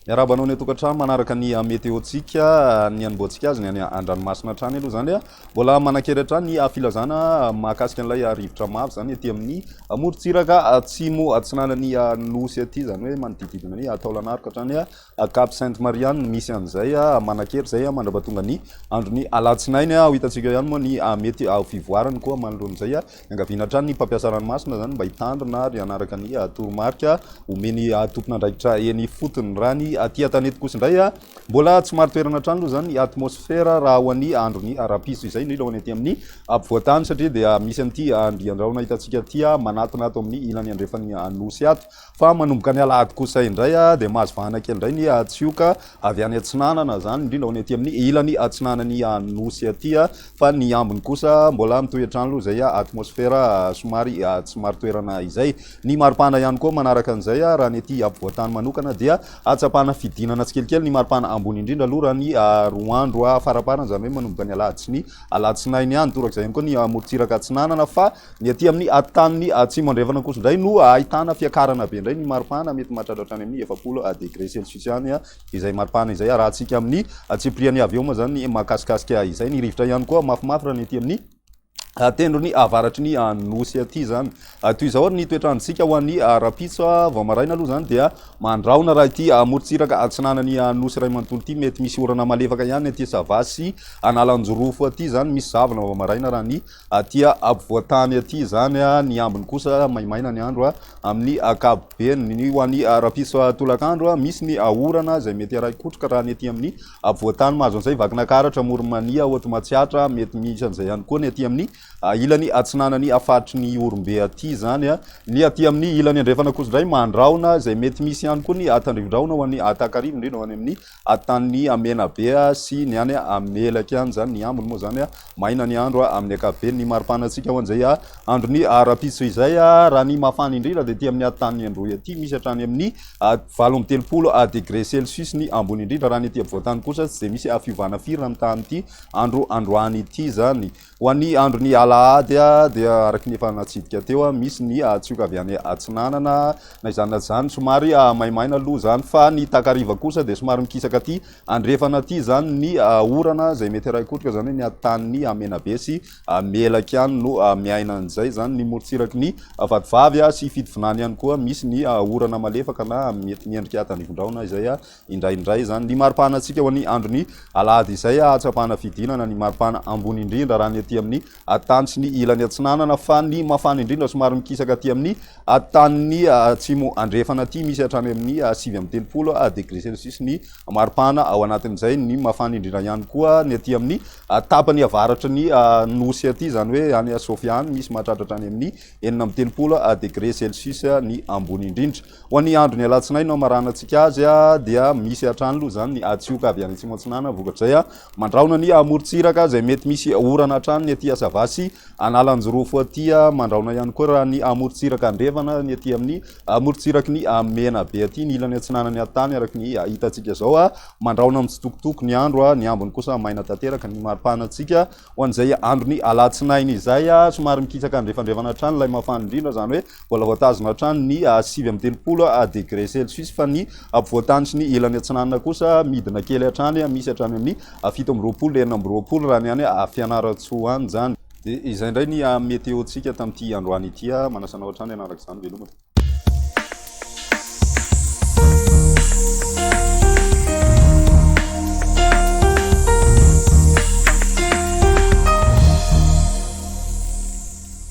Miarabanao ny tokantrano manaraka ny météo-tsika ny anomboantsika azy ny any an-dranomasina trany aloha zany a mbola manankeratra ny filazana mahakasika an'ilay rivotra mavo zany aty amin'ny morontsiraka atsimo atsinanany nosy aty zany hoe manodididina ny Taolagnaro hatrany Cap Sainte Marianne misy an'izay manankery zay mandrapatonga ny andron'ny alatsinainy ho hitantsika ihany moa ny mety fivoarany koa manoloan'izay angaviana hatrany ny mpampiasa ranomasina zany mba hitandrina ary anaraka ny toromarika omeny tompon'andraikitra eny fotony raha ny aty an-tanety kosa indray mbola tsy maro toerana hatrany aloha zany ny atmosfera raha ho an'ny andron'ny arapiso izay indrindra ho any aty amin'ny ampovoantany satria dia misy an'ity andriandraona hitantsika aty manatona ato amin'ny ilany andrefan'ny nosy ato fa manomboka ny alahady kosa indray dia mahazo vahana kely indray ny tsioka avy any atsinanana zany indrindra ho any aty amin'ny ilany atsinanany nosy aty fa ny ambiny kosa mbola mitoetrano aloha zay atmosfera somary tsy maro toerana izay ny maripana ihany koa manaraka an'izay raha ny aty ampovoantany manokana dia atsapana fidinana tsikelikely ny maripana ambony indrindra aloha raha ny roa andro faraparana zany hoe manomboka ny alahady sy ny alatsinainy ihany torak'izay ihany koa ny morontsiraka atsinanana fa ny aty amin'ny taniny atsimo andrefana kosa indray no ahitana fiakarana be indray ny maripana mety mahatratra hatrany amin'ny 70 degré celsius ihany izay maripana izay raha tsika amin'ny tsipriany avy eo moa zany mahakasikasika izay ny rivotra ihany koa mafimafy raha ny aty amin'ny tendro ny avaratry ny nosy aty zany toy izao ny toetrandrotsika ho an'ny rapitso vao maraina aloha zany dia mandraona raha ity morontsiraka atsinanany nosy ray manontolo ity mety misy orana malefaka ihany aty savasy analanjorofo aty zany misy zavana vao maraina raha ny aty ampovoantany aty zany ny ambiny kosa maimaina ny andro amin'ny akapobeny ny ho an'ny rapitso tolakandro misy ny orana zay mety araikotroka raha ny aty amin'ny ampovoantany mahazo an'izay vakinakaratra moromania ohatry matsiatra mety misy an'izay ihany koa ny aty amin'ny ilany atsinanany afaritry ny orombe aty zany ny aty amin'ny ilany andrefana kosa indray mandraona zay mety misy ihany koa ny atandrivindraona ho an'ny atakarivo indrindra ho any amin'ny atany menabe sy ny any amelaky any zany ny ambony moa zany maina ny andro amin'ny akapobeny ny maripanatsika ho an'izay androny rapitso izay raha ny mafana indrindra dia aty amin'ny atany androy aty misy hatrany amin'ny 7 degré celsius ny ambony indrindra raha ny aty ampovoantany kosa tsy dia misy fiovana firy raha mitany ity androany ity zany ho an'ny androny alahady dia araky ny efa natsidika teo misy ny tsioka avy any atsinanana na izany na zany somary maimaina aloha zany fa ny takariva kosa dia somary mikisaka aty andrefana aty zany ny orana zay mety araikotroka zany hoe ny atany menabe sy melaky ihany no miaina an'izay zany ny morontsiraky ny vadivavy sy fidivinany ihany koa misy ny orana malefaka na mety miendrika atandrivindraona izay indraindray zany ny maripanatsika ho an'ny androny alahady izay atsapana fidinana ny maripana ambony indrindra raha ny aty amin'ny tany sy ny ilany atsinanana fa ny mafana indrindra somary mikisaka aty amin'ny tany atsimo andrefana aty misy hatrany amin'ny 7 degré celsius ny maripana ao anatin'izay ny mafana indrindra ihany koa ny aty amin'ny tapany avaratra ny nosy aty zany hoe any Sofiane misy mahatratra hatrany amin'ny 9 degré celsius ny ambony indrindra ho an'ny andro ny alatsinainy no marana antsika azy dia misy hatrany aloha zany ny tsioka avy any atsimo atsinana vokatr'izay mandraona ny morontsiraka zay mety misy orana hatrany ny aty savasy analanjorofo aty mandraona ihany koa raha ny morontsiraka andrefana ny aty amin'ny morontsiraky ny menabe aty ny ilany atsinanany atany araky ny hitantsika zao mandraona mitsitokotoko ny andro ny ambiny kosa maina tanteraka ny maripanatsika ho an'izay androny alatsinainy izay somary mikisaka andrefandrefana hatrany ilay mafana indrindra zany hoe mbola voatazona hatrany ny 7 degré celsius fa ny ampovoantany sy ny ilany atsinanana kosa midina kely hatrany misy hatrany amin'ny 7 raha ny any fianaratsoany zany dia izay indray ny météo-tsika tamin'ity androany ity manasanao hatrany ianaraka izany velomana